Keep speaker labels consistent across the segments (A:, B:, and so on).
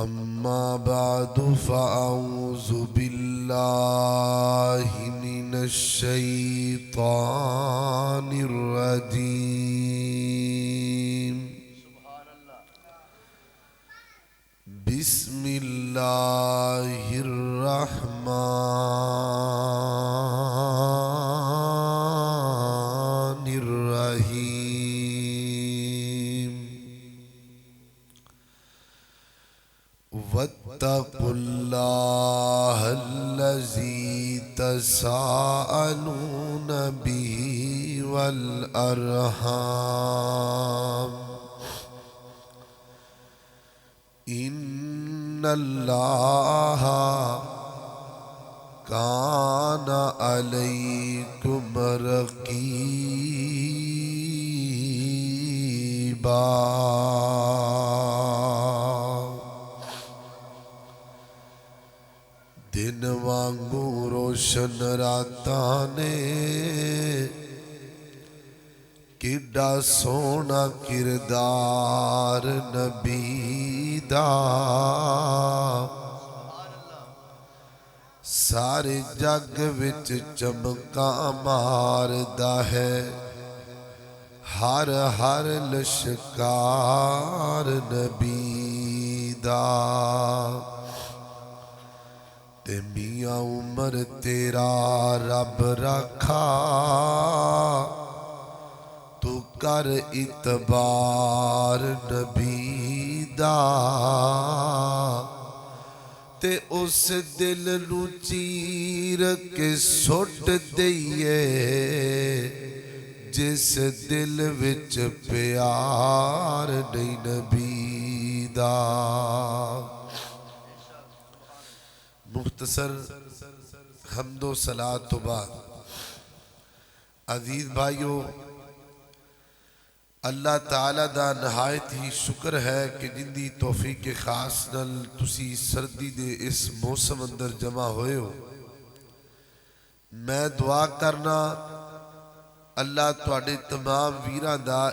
A: أما بعد فأعوذ بالله من الشيطان الرجيم. بسم الله الرحمن الرحيم. واتقوا الله الذي تساءلون به والأرحام إن الله كان عليكم رقيبا. دن وانگو روشن راتاں نے کڈا سونا کردار نبی دا، سارے جگ وچ چمکاں ماردا ہے ہر ہر لشکار نبی دا. تے میاں عمر تیرا رب رکھا، تو کر اتبار نبی دا. تے اس دل نو چیر کے سٹ دئیے جس دل وچ پیار نہیں نبی دا. مختصر حمد و صلاۃ تو بعد عزیز بھائیو، اللہ تعالیٰ دا نہایت ہی شکر ہے کہ جن دی توفیق خاص نال تسی سردی دے اس موسم اندر جمع ہوئے ہو. میں دعا کرنا اللہ تواڈے تمام ویراں دا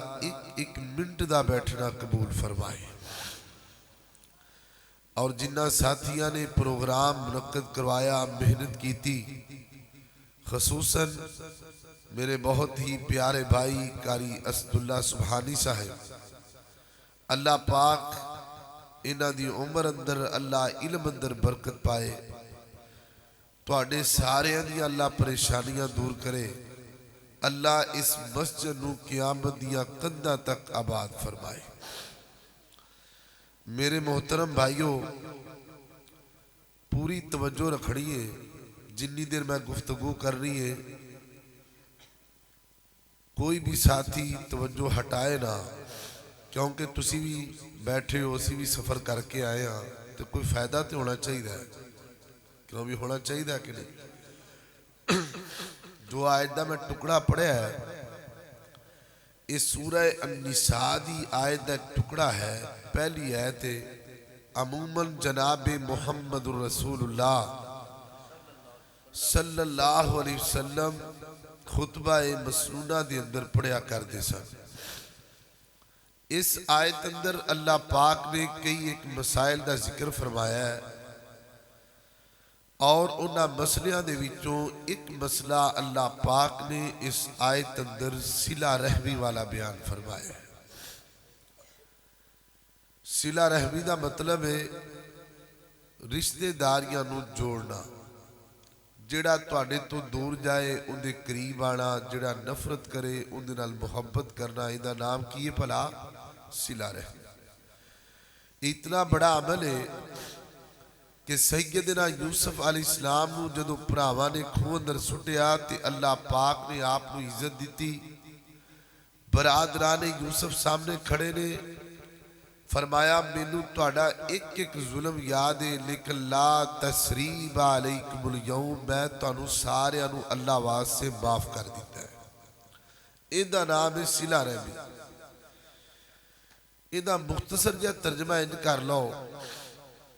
A: ایک منٹ دا بیٹھنا قبول فرمائے. اور جنہ ساتھیاں نے پروگرام منعقد کروایا، محنت کی تھی، خصوصاً میرے بہت ہی پیارے بھائی قاری اسد اللہ سبحانی صاحب، اللہ پاک انہاں دی عمر اندر اللہ علم اندر برکت پائے، تواڈے سارے دی اللہ پریشانیاں دور کرے، اللہ اس مسجد نو قیامت دیاں قداں تک آباد فرمائے. میرے محترم بھائیوں، پوری توجہ رکھنی ہے. جنی دیر میں گفتگو کر رہی ہے کوئی بھی ساتھی توجہ ہٹائے نہ، کیونکہ تسی بھی بیٹھے ہو، اسی بھی سفر کر کے آئے ہاں، تو کوئی فائدہ تو ہونا چاہیے، کیوں بھی ہونا چاہیے کہ نہیں. جو آیت دا میں ٹکڑا پڑھیا ہے، اس سورہ النساء دی آیت دا ٹکڑا ہے. پہلی آیت عموماً جناب محمد رسول اللہ صلی اللہ علیہ وسلم خطبہ مسنونہ دے اندر پڑھیا کر دے سن. اس آیت اندر اللہ پاک نے کئی ایک مسائل دا ذکر فرمایا ہے، اور انہاں مسئلیاں دے وچوں ایک مسئلہ اللہ پاک نے اس آیت اندر صلہ رحمی والا بیان فرمایا ہے. صلہ رحمی دا مطلب ہے رشتے داریاں نو جوڑنا. جڑا تواڈے تو دور جائے ان دے قریب آنا، جڑا نفرت کرے ان دے نال محبت کرنا، ایدہ نام کیے پلا صلہ رحمی. اتنا بڑا عمل ہے کہ سیدنا یوسف علیہ السلام نو جدو پراواں نے کھو اندر سٹیا تے اللہ پاک نے آپ نو عزت دیتی. برادران یوسف سامنے کھڑے نے، فرمایا مینوں تواڈا ایک ایک ظلم یاد ہے، لیکن لا تسریب علیکم اليوم، میں تانوں سارے نو اللہ واسطے معاف کر دیتا ہے. ایدہ نام ہے صلہ رحمی. ایدہ مختصر جا ترجمہ ان کر لو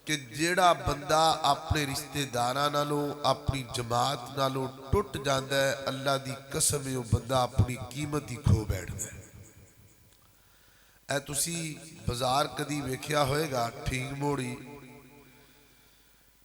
A: کہ جیڑا بندہ اپنے رشتے داراں نالوں اپنی جماعت نالوں ٹوٹ جاندا ہے، اللہ دی قسم ہے وہ بندہ اپنی قیمت ہی کھو بیٹھدا ہے. اے تسی بازار کدی ویکھیا ہوئے گا ٹھیک موڑی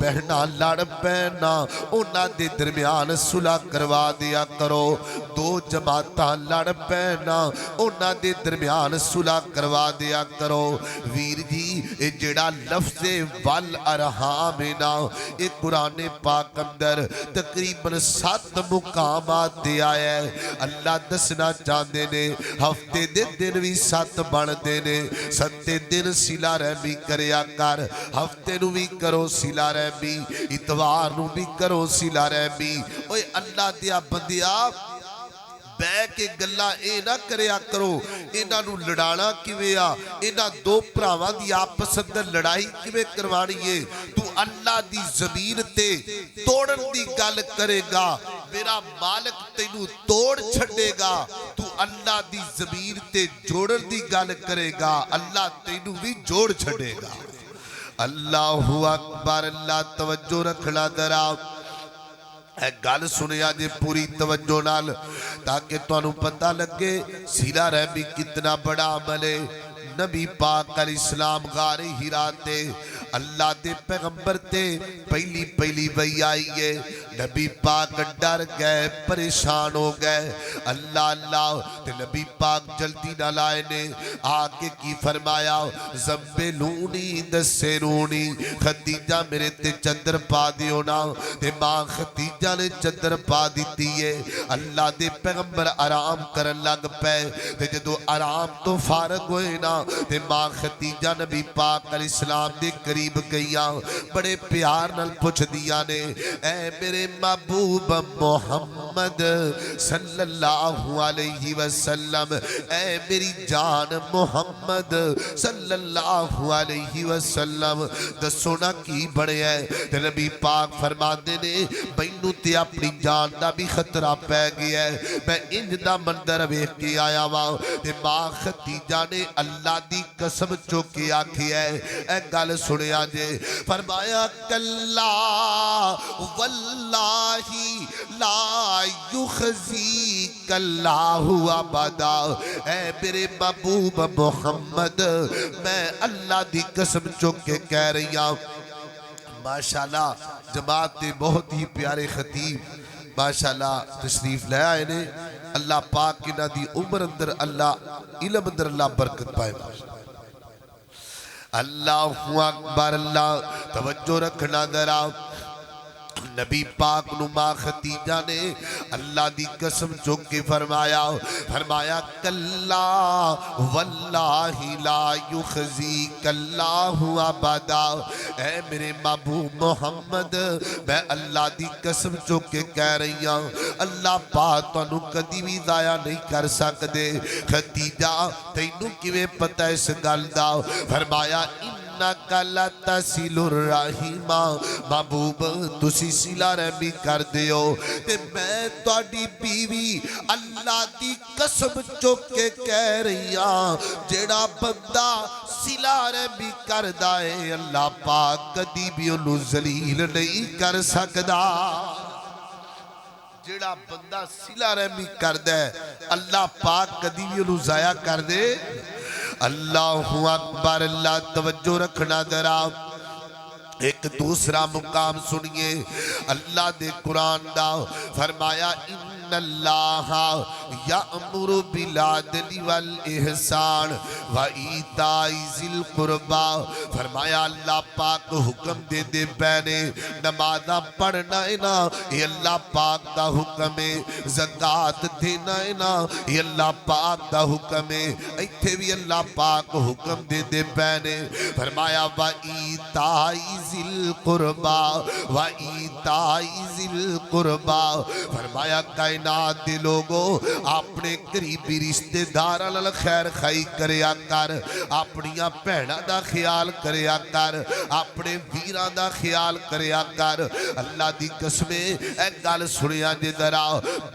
A: بہنا لڑ پینا انہاں دے درمیان صلح کروا دیا کرو دو جماعتاں لڑ پینا انہاں دے درمیان صلح کروا دیا کرو ویر جی اے جڑا لفظ والارحام نا اے قرآن پاک اندر تقریباً 7 مقامات دے آیا ہے اللہ دسنا چاہتے نے ہفتے دے دن بھی 7 بڑھتے نے 7 دن صلہ رحمی کریا کر ہفتے نو بھی کرو صلہ رحمی اتوار نو بھی کرو صلہ رحمی اوے اللہ دیا بندیا بے کے گلہ اے نہ کریا کرو اینا نو لڑانا کیویا اینا دو پراوان دی آپس اندر لڑائی کیوے کروانی ہے تو اللہ دی زمین تے توڑن دی گل کرے گا میرا مالک تینو توڑ چھڑے گا تو اللہ دی زمین تے جوڑن دی گل کرے گا اللہ تینو بھی جوڑ چھڑے گا اللہ اکبر اللہ توجہ رکھنا درا اے گل سنیا جے پوری توجہ نال تاکہ تو انہوں پتہ لگے صلہ رحمی کتنا بڑا عمل ہے نبی پاک علیہ السلام غار ہرا تے اللہ دے پیغمبر تے پہلی وحی آئی ہے نبی پاک ڈر گئے پریشان ہو گئے اللہ تے نبی پاک جلدی نہ لائے نے آگے کی فرمایا زمبلونی دسرونی خدیجہ میرے تے چندر پا دیو نا تے ماں خدیجہ نے چندر پا دیتی ہے اللہ دے پیغمبر آرام کرن لگ پے تے جدو آرام تو فارغ ہوئے نا تے ماں خدیجہ نبی پاک علیہ السلام دے قریب گئیاں بڑے پیار نال پوچھ دیا نے اے میرے محبوب محمد صلی اللہ علیہ وسلم اے میری جان محمد صلی اللہ علیہ وسلم دسو نا کی بڑے ہے تے نبی پاک فرما دے نے بینو تے اپنی جان دا بھی خطرہ پہ گیا ہے میں انج دا مندر ویکھ کے آیا ہاں تے ماں خدیجہ نے اللہ دی قسم چوکے آکھی ہے اے گل سنیا جے فرمایا کلا واللہ لا یخزیک اللہ ابدا اے میرے محبوب محمد میں اللہ دی قسم چوکے کہہ رہی ہوں ماشاءاللہ جماعت دے بہت ہی پیارے خطیب ماشاءاللہ تشریف لے آئے نے اللہ پاک کی نا دی عمر اندر اللہ علم اندر اللہ برکت پائے اللہ اکبر اللہ توجہ رکھنا درا نبی پاک نما خدیجہ نے اللہ دی قسم چوکے فرمایا کلا واللہ لا یخزیک اللہ ابدا اے میرے محبوب محمد میں اللہ دی قسم چوکے کہہ رہی ہوں اللہ پاک تو انہوں کدی بھی ضائع نہیں کر سکتے خدیجہ تینوں کیویں پتہ اس گل دا فرمایا کلا تسیل الرحیمہ محبوب تسی صلہ رحمی کر دیو تے میں تواڈی بیوی اللہ دی قسم چوکے کہہ رہی ہاں جیڑا بندہ صلہ رحمی کردا ہے اللہ پاک کدی بھی انہوں ذلیل نہیں کر سکدا جیڑا بندہ صلہ رحمی کر دے اللہ پاک کدی بھی انہوں ضائع کر دے اللہ اکبر اللہ توجہ رکھنا درا ایک دوسرا مقام سنیے اللہ دے قرآن دا فرمایا ان اللہ یأمر بالعدل والاحسان وایتاء ذی القربى فرمایا اللہ پاک حکم دے دے پینے نمازہ پڑھنا ہے نا یہ اللہ پاک دا حکم ہے زکاة دینا ہے نا یہ اللہ پاک دا حکم ہے ایتھے بھی اللہ پاک حکم دے دے پینے فرمایا وایتاء ذی القربى وایتاء ذی القربى فرمایا کائنات دے لوگوں اپنے قریبی رشتے داراں نال خیر خائی کریا کر اپنیاں بھیناں دا خیال کریا کر اپنے ویراں دا خیال کریا کر اللہ دی قسم اے گل سنیا جے ذرا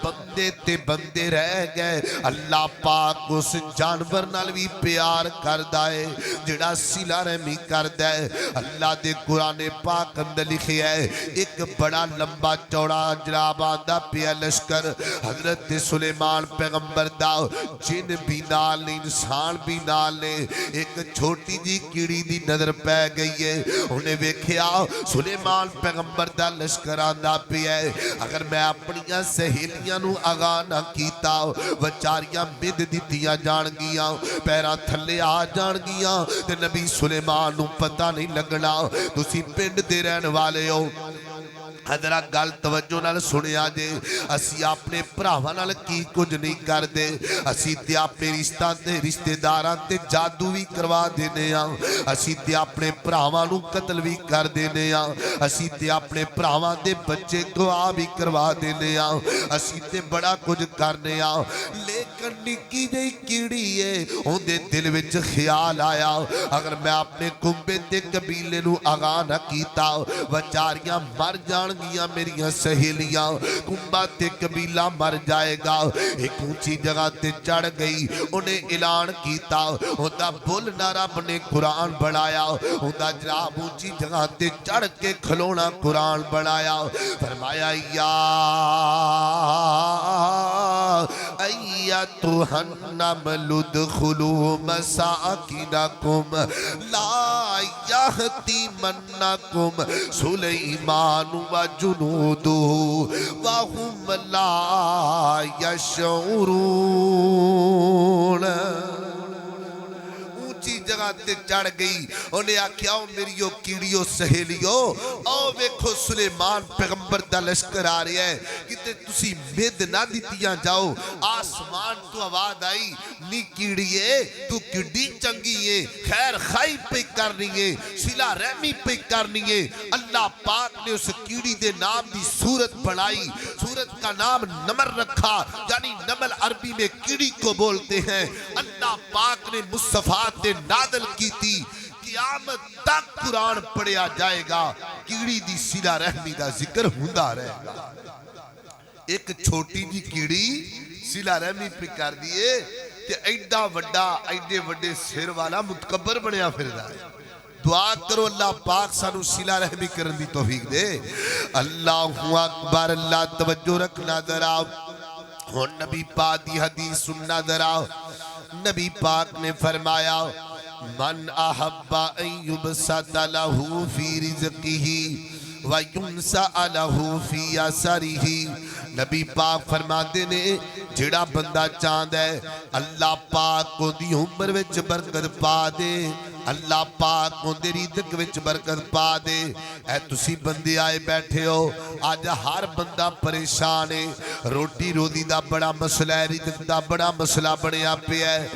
A: بندے تے بندے رہ گئے اللہ پاک اس جانور نال بھی پیار کردا ہے جڑا صلہ رحمی کردا ہے اللہ دے قرآن پاک اندر لکھیا ہے ایک بڑا لمبا چوڑا جناب آندا پیا لشکر حضرت سلیمان پیغمبر دا جن بھی نال نے انسان بھی نال نے ایک چھوٹی جی کیڑی دی نظر پہ گئی ہے انہیں ویکھیا سلیمان پیغمبر دا لشکر آندا پیا ہے اگر میں اپنیاں سہیلیاں نو آگاہ نہ کیتا وچاریاں بد دتیاں جان گیاں پیراں تھلے آ جان گیاں تے نبی سلیمان نو پتہ نہیں لگنا تسی پنڈ دے رہن والے ہو حضرت گل توجہ نال سنیا جے اسی اپنے بھراواں نال کی کچھ نہیں کردے اسی تے اپنے رشتے داراں تے جادو بھی کروا دینے ہاں اسی تے اپنے بھراواں نو قتل بھی کر دینے ہاں اسی تے اپنے بھراواں دے بچے گواہ بھی کروا دینے ہاں اسی تے بڑا کچھ کرنے ہاں لیکن نکی جئی کیڑی ہے اون دے دل وچ خیال آیا اگر میں اپنے کنبے تے قبیلے نو آگاہ نہ کیتا وچاریاں مر جان گیاں میریاں سہیلیاں کنبہ تے قبیلہ مر جائے گا ایک اونچی جگہ تے چڑھ گئی انہیں اعلان کیتا ہوتا بول نارا بنے قرآن بڑھایا ہوتا جناب اونچی جگہ تے چڑھ کے کھلونا قرآن بڑھایا فرمایا یا ایتھا النمل ادخلوا مساکنکم لا یحطمنکم سلیمان وجنودہ وهم لا یشعرون اونچی جگہ تے چڑھ گئی انہیں آکھیا او میریو کیڑیو سہیلیو او ویکھو سلیمان پیغمبر دا لشکر آ رہی ہے کتے تسی مید نہ دیتیاں جاؤ آسمان تو آواز آئی نی کیڑیے تو کڈی چنگی ہے خیر خائی پہ کرنی ہے صلہ رحمی پہ کرنی ہے اللہ پاک نے اس کیڑی دے نام دی صورت بڑھائی صورت کا نام نمر رکھا یعنی نمل عربی میں کیڑی کو بولتے ہیں اللہ پاک نے مصطفیٰ نازل کی تھی قیامت تک قرآن پڑھیا جائے گا کیڑی دی صلہ رحمی دا ذکر ہوندا رہے گا ایک چھوٹی جی کیڑی صلہ رحمی پہ کر دیئے کہ ایڈا وڈا ایڈے وڈے سر والا متکبر بنیا پھر رہا ہے دعا کرو اللہ پاک سانو صلہ رحمی کرن دی توفیق دے اللہ اکبر اللہ توجہ رکھنا ذرا ہن نبی پاک دی حدیث سننا ذرا نبی پاک نے فرمایا من احب ان یبسط له فی رزقه وینسأ له فی اثره نبی پاک فرماتے نے جڑا بندہ چاند ہے اللہ پاک کو دی عمر وچ برکت پا دے اللہ پاک کو دی رزق وچ برکت پا دے اے تسی بندے آئے بیٹھے ہو آج ہر بندہ پریشان ہے روٹی روزی دا بڑا مسئلہ ہے رزق دا بڑا مسئلہ بنیا پہ ہے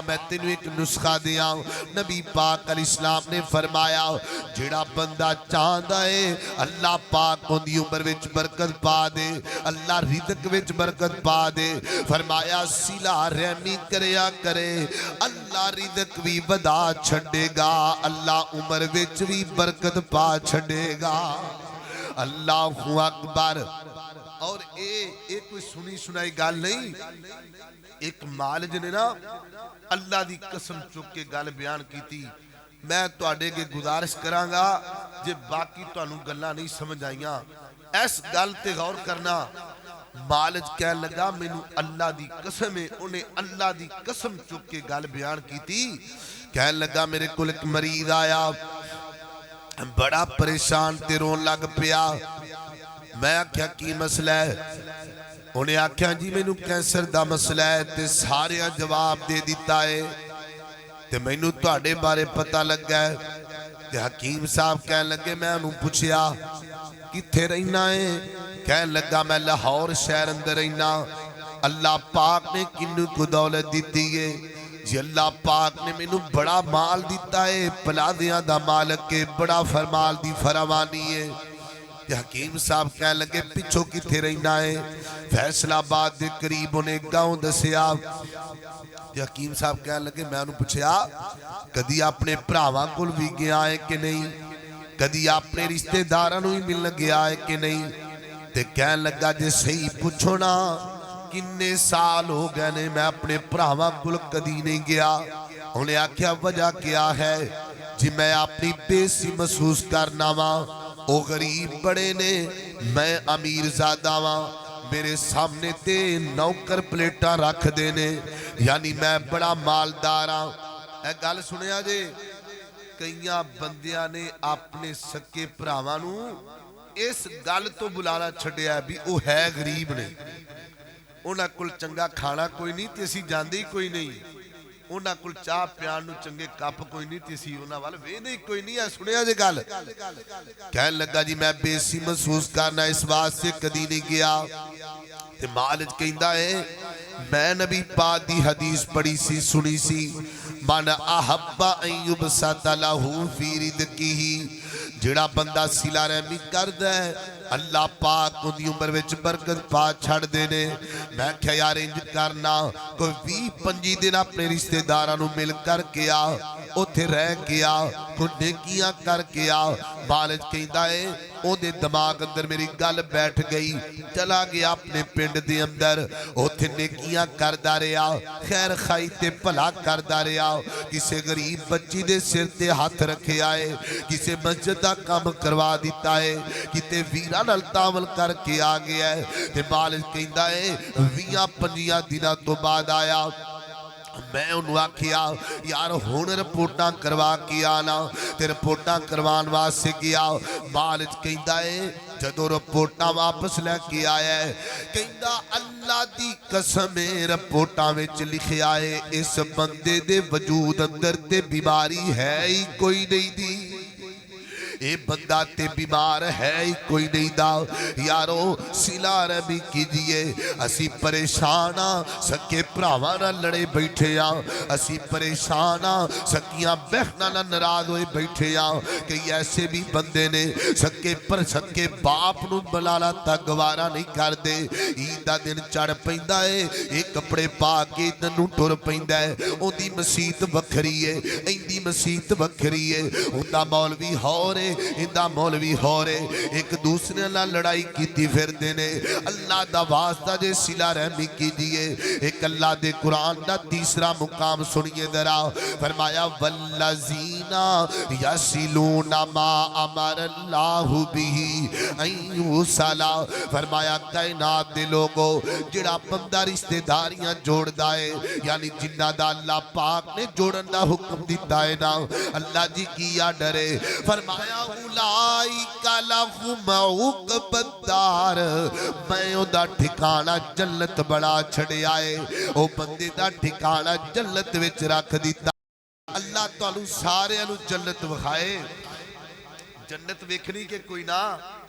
A: میں تینوں ایک نسخہ دیا نبی پاک علیہ السلام نے فرمایا جڑا بندہ چاہتا ہے اللہ پاک کو دی عمر وچ برکت پا دے اللہ رزق وچ برکت پا دے فرمایا صلہ رحمی کریا کرے اللہ رزق بھی ودا چھڑے گا اللہ عمر وچ بھی برکت پا چھڑے گا اللہ اکبر اور ایک کوئی سنی سنائی گال نہیں ایک مالج نے نا اللہ دی قسم چک کے گال بیان کی تھی میں تو آڈے کے گزارش کرانگا جے باقی تو انہوں گلہ نہیں سمجھ آئیاں ایس گال تے غور کرنا مالج کہنے لگا میں نو اللہ دی قسم ہے انہیں اللہ دی قسم چک کے گال بیان کی تھی کہنے لگا میرے کل ایک مریض آیا بڑا پریشان تے رون لگ پیا میں آکھیا کی مسئلہ ہے انہیں آکھیا جی میں نو کینسر دا مسئلہ ہے تے سارے جواب دے دیتا ہے تے میں نو تو آڑے بارے پتہ لگ گئے کہ حکیم صاحب کہنے لگے میں انہوں پوچھیا کتھے رہنا ہے کہنے لگا میں لاہور شہر اندر رہنا اللہ پاک نے کنو کو دولت دیتی ہے جی اللہ پاک نے میں نو بڑا مال دیتا ہے پلادیاں دا مالک کے بڑا فرمال دی فراوانی ہے کہ حکیم صاحب کہنے لگے پچھو کتھے رہنا ہے فیصلہ آباد دے قریب انہیں گاؤں دسیا کہ حکیم صاحب کہنے لگے میں انہوں پوچھیا کدی اپنے پراواں کل بھی گیا ہے کہ نہیں کدی اپنے رشتے دارانوں ہی ملنے گیا ہے کہ نہیں تے کہنے لگا جے صحیح پوچھو نا کنے سال ہو گئے نے میں اپنے پراواں کل کدی نہیں گیا انہیں آکھیا وجہ کیا ہے جی میں اپنی بیسی محسوس کرنا وا او غریب بڑے نے میں امیر زادہ واں میرے سامنے تے نوکر پلیٹاں رکھ دینے یعنی میں بڑا مالدار ہاں اے گل سنیا جے کئیاں بندیاں نے اپنے سکے بھراواں نو اس گل تو بلانا چھڈیا ہے بھی او ہے غریب نے انہاں کول چنگا کھانا کوئی نہیں تے اسی جاندے ہی کوئی نہیں انہاں کول چاہ پیان نو چنگے کپ کوئی نہیں تے اسی انہاں وال ویندے کوئی نہیں ہے سنیا جے گل کہن لگا جی میں بےسی محسوس کرنا اس واسطے کدی نہیں گیا تے مالک کہندا ہے میں نبی پاک دی حدیث پڑھی سی سنی سی من احب ان یبسط لہ فی رزقہ جڑا بندہ صلہ رحمی کردا ہے اللہ پاک ان دی عمر وچ برکت پا چھڑ دینے میں کہا یار انج کرنا کوئی 20-25 دن اپنے رشتہ داراں نو مل کر کے آ اوتھے رہ کے آ کوئی نیکیاں کر کے آ مالک کہندا ہے او دے دماغ اندر میری گل بیٹھ گئی چلا گیا اپنے پنڈ دے اندر اوتھے نیکیاں کردا رہیا خیر خائی تے بھلا کردا رہیا کسے غریب بچی دے سر تے ہاتھ رکھے آئے کسے مسجد دا کام کروا دیتا ہے کتے ویرا نال تعامل کر کے آ گیا ہے تے مالک کہندا ہے 20-25 دناں تو بعد آیا میں انہوں آکھیا یار ہون رپورٹاں کروا کے آنا تے رپورٹاں کروان واسے گیا مالک کہندا ہے جدو رپورٹاں واپس لے کے آیا ہے کہندا اللہ دی قسم رپورٹاں وچ لکھے آئے اس بندے دے وجود اندر تے بیماری ہے ہی کوئی نہیں دی اے بندہ تے بیمار ہے ہی کوئی نہیں دا یارو صلہ رحمی کیجئے اسی پریشان ہاں سکے بھراواں نال لڑے بیٹھے ہاں اسی پریشان ہاں سکیاں بہناں نال ناراض ہوئے بیٹھے ہاں کئی ایسے بھی بندے نے سکے باپ نو بلانا تک گوارا نہیں کر دے عید دا دن چڑھ پیندا ہے اے کپڑے پا کے عید نو ٹر پیندا ہے اون دی مسیت وکھری ہے ایندی مسیت وکھری ہے اوندا مولوی ہور اندہ مولوی ہورے ایک دوسرے نہ لڑائی کیتی پھر دینے اللہ دا واسطہ جے صلہ رحمی کیجئے ایک اللہ دے قرآن دا تیسرا مقام سنیے درا فرمایا والذین یصلون ما امر اللہ بھی ان یوصل فرمایا کائنات دے لوگو جڑا بندہ رشتہ داریاں جوڑ دائے یعنی جنہ دا اللہ پاک نے جوڑن دا حکم دیتا ہے نا اللہ جی کیا ڈرے فرمایا اولائک لہم عقبی الدار میں او دا ٹھکانہ جنت بڑا چھڑے آئے او بندے دا ٹھکانہ جنت وچ رکھ دیتا اللہ تعالیٰ سارے انو جنت وکھائے جنت ویکھنی کے کوئی نہ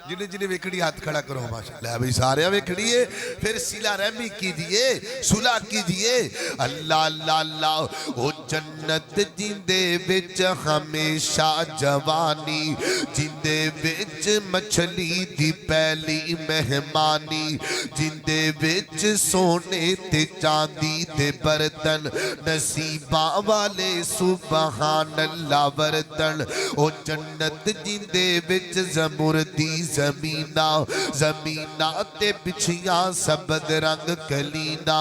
A: جنہیں ویکھڑی ہاتھ کھڑا کرو ماشاءاللہ بھئی سارے ویکھڑیے پھر صلہ رحمی کیجئے صلح کیجئے اللہ اللہ اللہ او جنت جندے وچ ہمیشہ جوانی جندے وچ مچھلی دی پہلی مہمانی جندے وچ سونے تے چاندی تے برتن نصیباں والے سبحان اللہ برتن او جنت جندے وچ زمردی زمینہ تے بچھیاں سبد رنگ کلینا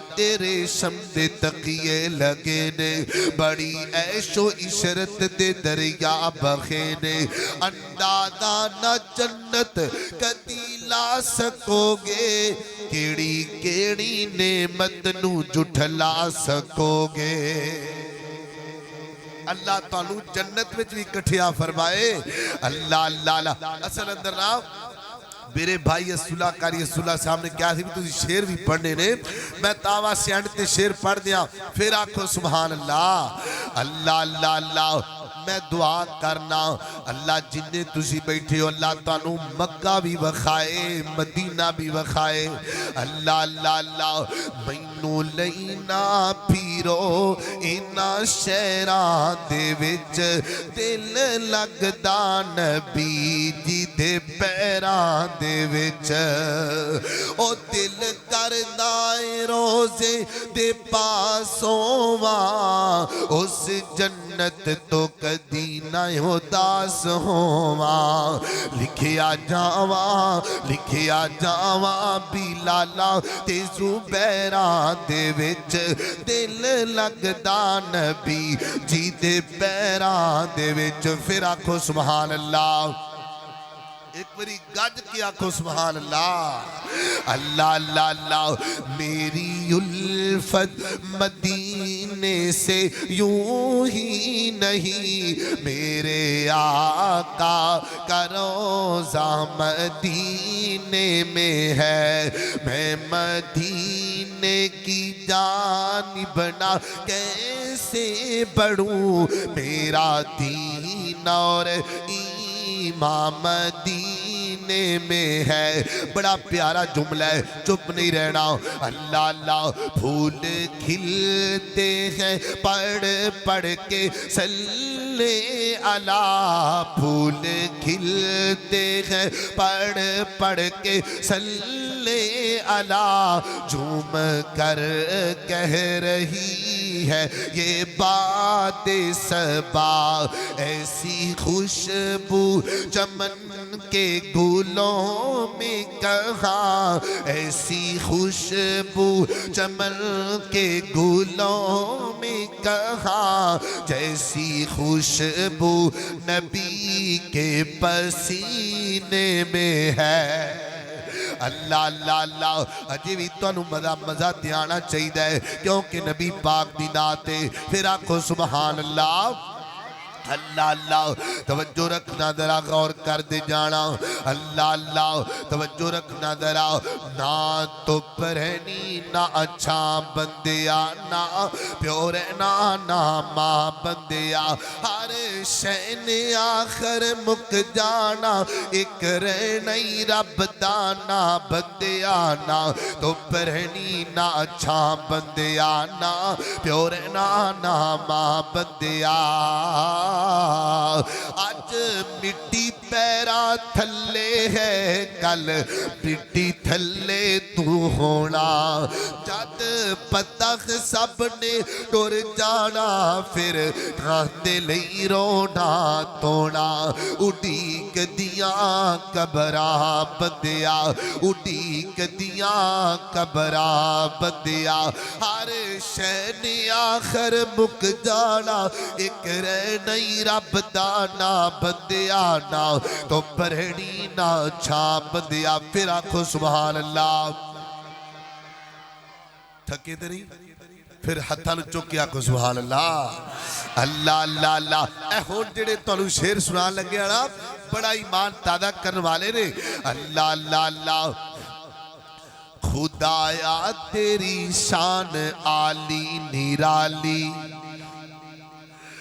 A: تے ریشم دے تقیے لگے نے بڑی عیش و عشرت دے دریا بخے نے اندازہ نہ جنت کدی لا سکو گے کیڑی نعمت نو جھٹلا سکو گے اللہ تعالیٰ جنت میں بھی کٹھیا فرمائے اللہ اللہ اللہ اصل اندر نام میرے بھائی اسولہ کاری اسولہ صاحب نے کیا تھی بھی تجھے شیر بھی پڑھنے نے میں تاوہ سے انڈتے شیر پڑھ دیا پھر آنکھو سبحان اللہ اللہ اللہ اللہ میں دعا کرنا اللہ جنہیں تسی بیٹھے ہو اللہ تعالیٰ مکہ بھی وکھائے مدینہ بھی وکھائے اللہ اللہ اللہ مینو لینا پیرو اینا شہران دے وچ دل لگدا نبی جی دے پیران دے وچ او دل کردائے روز روزے دے پاسوں واں اس جنت تو کدی نہ اداس ہوواں لکھیا جاواں بلالا تے زبیراں دے وچ دل لگدا نبی جی دے پیراں دے وچ پھر آکھو سبحان اللہ ایک بری گج کی آنکھوں سبحان اللہ اللہ اللہ اللہ میری الفت مدینے سے یوں ہی نہیں میرے آقا کا روضہ مدینے میں ہے میں مدینے کی جانب نہ کیسے بڑھوں میرا دین اور امام مدینے میں ہے بڑا پیارا جملہ ہے چپ نہیں رہنا اللہ اللہ پھول کھلتے ہیں پڑھ پڑھ کے صلی علی پھول کھلتے ہیں پڑھ پڑھ کے صلی علی جھوم کر کہہ رہی ہے یہ بات صبا ایسی خوشبو چمن کے گلوں میں کہاں ایسی خوشبو چمن کے گلوں میں کہاں جیسی خوشبو نبی کے پسینے میں ہے اللہ اللہ اللہ اجی بھی تو مزہ دیانا چاہیے کیونکہ نبی پاک دی نعت ہے پھر آنکھو سبحان اللہ اللہ اللہ توجہ رکھنا ذرا غور کر دے جانا اللہ اللہ توجہ رکھنا ذرا نہ تو پرہنی نہ اچھا بندیا نہ پیو رہنا نہ ماں بندیا ہر شین آخر مک جانا ایک رہنی رب دانا بندیا نہ تو پرہنی نہ اچھا بندیا نہ پیو رہنا نہ ماں بندیا آج مٹی پیرا تھلے ہے کل مٹی تھلے تو ہونا جد پتخ سب نے ٹر جانا پھر کھاندے لئی رونا تونا اڈیک دیاں قبراں بندیا اڈیک دیاں قبراں بندیا ہر شے نے آخر مک جانا ایک رہنی رب دانا بندیا نا تو پرہنی نا چھا بندیا پھر آنکھو سبحان اللہ تھکے دری پھر ہتھاں چوکیا کو سبحان اللہ اللہ اللہ اللہ اے ہون جڑے تانوں شعر سنان لگے نا بڑا ایمان تازہ کرنے والے نے اللہ اللہ اللہ خدایا تیری شان عالی نرالی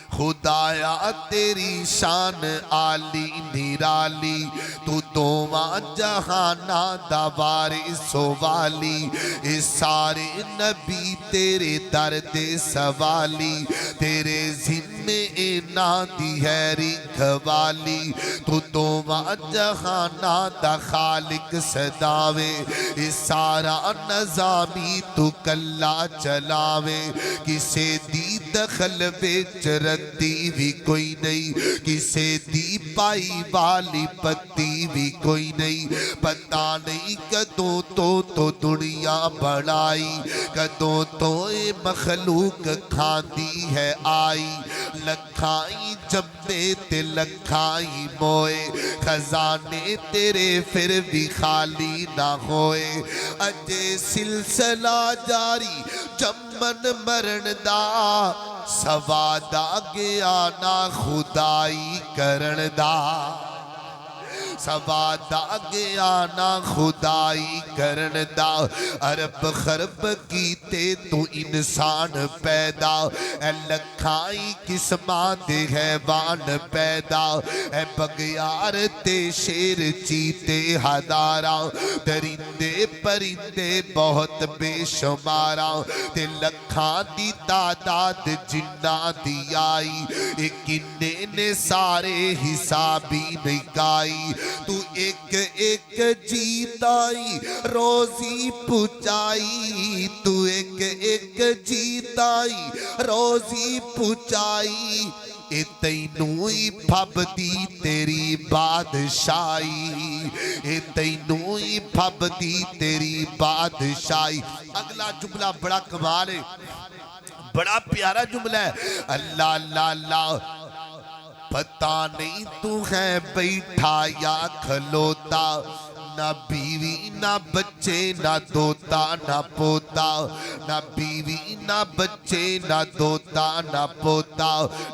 A: خدایا تیری شان عالی نرالی تو دوواں جہانا دا وارث والی اے سارے نبی تیرے درد سوالی تیرے ذمے اینا دی ہے رکھوالی تو دوواں جہانا دا خالق صداوے اے سارا نظامی تو کلا چلاوے کسے دی دخل بیچ ردی بھی کوئی نہیں کسے دی پائی والی پتی بھی کوئی نہیں پتہ نہیں کدوں تو دنیا بڑھائی کدوں تو اے مخلوق کھاندی ہے آئی لکھائی جمے تے لکھائی موئے خزانے تیرے پھر بھی خالی نہ ہوئے اجے سلسلہ جاری جمن مرن دا سوادا گیا نا خدائی کرن دا سوادا گیا نا خدائی کرن دا عرب خرب کیتے تو انسان پیدا اے لکھائی قسماں دے حیوان پیدا اے بگیار تے شیر چیتے ہزاراں درندے پرندے بہت بے شماراں تے لکھاں دی تعداد جناں دی آئی اے کنے نے سارے حسابی نہیں گائی تو ایک ایک جیتائی روزی پچائی تو ایک ایک جیتائی روزی پچائی اے تینوں ہی پھبدی تیری بادشاہی اے تینوں ہی پھبدی تیری بادشاہی اگلا جملہ بڑا کمال ہے بڑا پیارا جملہ ہے اللہ اللہ اللہ پتہ نہیں تو ہے بیٹھا یا کھلوتا نہ بیوی نہ بچے نہ دوتا نہ پوتا نہ بیوی نہ بچے نہ دوتا نہ پوتا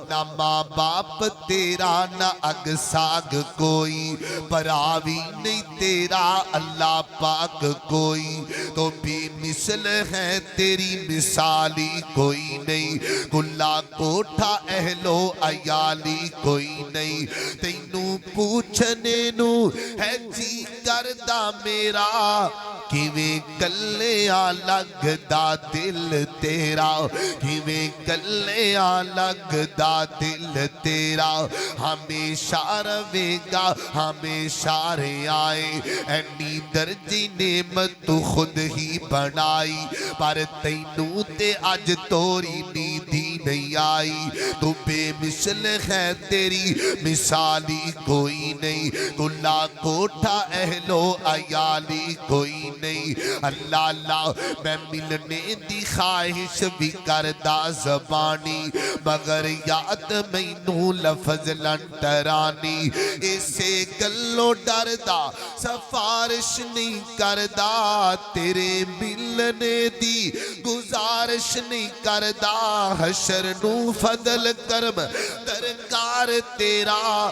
A: نہ ماں باپ تیرا نہ اگ ساگ کوئی پراوی نہیں تیرا اللہ پاک کوئی تو بھی مثل ہے تیری مثالی کوئی نہیں کلا کوٹھا اہلو عیالی کوئی نہیں تینوں پوچھنے نو ہے جی کردہ میرا کیویں کلیاں لگدا دل تیرا کیویں کلیاں لگدا دل تیرا ہمیشہ روے گا ہمیشہ رے آئے اینی درجی نعمت تو خود ہی بنائی پر تینوں تے اج توری نیدی نہیں آئی تو بے مثل ہے تیری مثالی کوئی نہیں کلا کوٹھا اہلو عیالی کوئی نہیں اللہ اللہ میں ملنے دی خواہش بھی کردہ زبانی مگر یاد مینوں لفظ لنٹرانی اسے گلو ڈردہ سفارش نہیں کردہ تیرے ملنے دی گزارش نہیں کردہ حشر نو فضل کرم درکار تیرا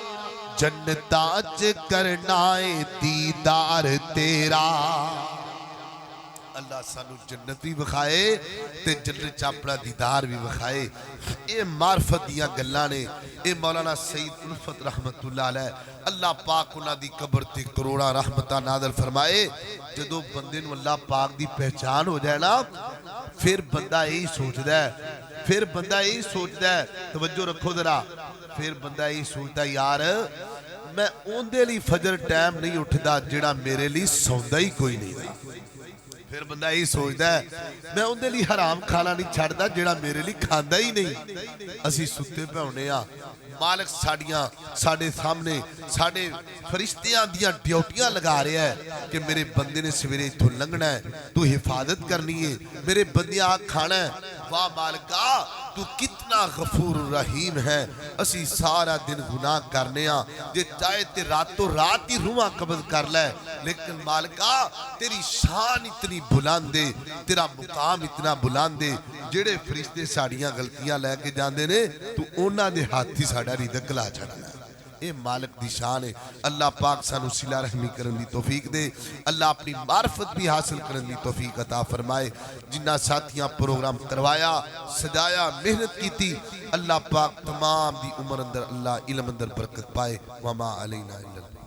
A: جنتاج کرنائے دیدار تیرا اللہ سانو جنت بھی بخائے تے جنت چاپڑا دیدار بھی بخائے اے معرفت دیا گلانے اے مولانا سید الفت رحمت اللہ علیہ اللہ پاک انہاں دی قبر تے کروڑا رحمتہ نادر فرمائے جدو بندے نو اللہ پاک دی پہچان ہو جائے نا پھر بندہ یہی سوچدا ہے پھر بندہ یہی سوچدا ہے توجہ رکھو ذرا پھر بندہ یہی سوچدا یار میں اوندے لی فجر ٹائم نہیں اٹھدا جڑا میرے لی سوندا ہی کوئی نہیں دا پھر بندہ یہی سوچدا ہے میں اوندے لی حرام کھانا نہیں چھڑدا جڑا میرے لی کھاندا ہی نہیں اسی ستے پہ ہونے ہاں مالک ساڑیاں ساڑے سامنے ساڑے فرشتیاں دیاں ڈیوٹیاں لگا رہے ہیں کہ میرے بندے نے سویرے تو لنگنا ہے تو حفاظت کرنی ہے میرے بندے آگ کھانا ہے واہ مالکہ تو کتنا غفور رحیم ہے اسی سارا دن گناہ کرنے ہاں جے چاہے تے راتوں رات ہی روحاں قبض کر لے لیکن مالکہ تیری شان اتنی بلاندے تیرا مقام اتنا بلاندے جڑے فرشتے ساڑیاں غلطیاں لے کے جاندے نے تو اونا دے ہاتھی ساڑا ریدک لا چھڑنا ہے اے مالک دی شان ہے اللہ پاک سانو صلہ رحمی کرن دی توفیق دے اللہ اپنی معرفت بھی حاصل کرن دی توفیق عطا فرمائے جنہ ساتھیاں پروگرام کروایا سجایا محنت کی تھی اللہ پاک تمام دی عمر اندر اللہ علم اندر برکت پائے وما علینا اللہ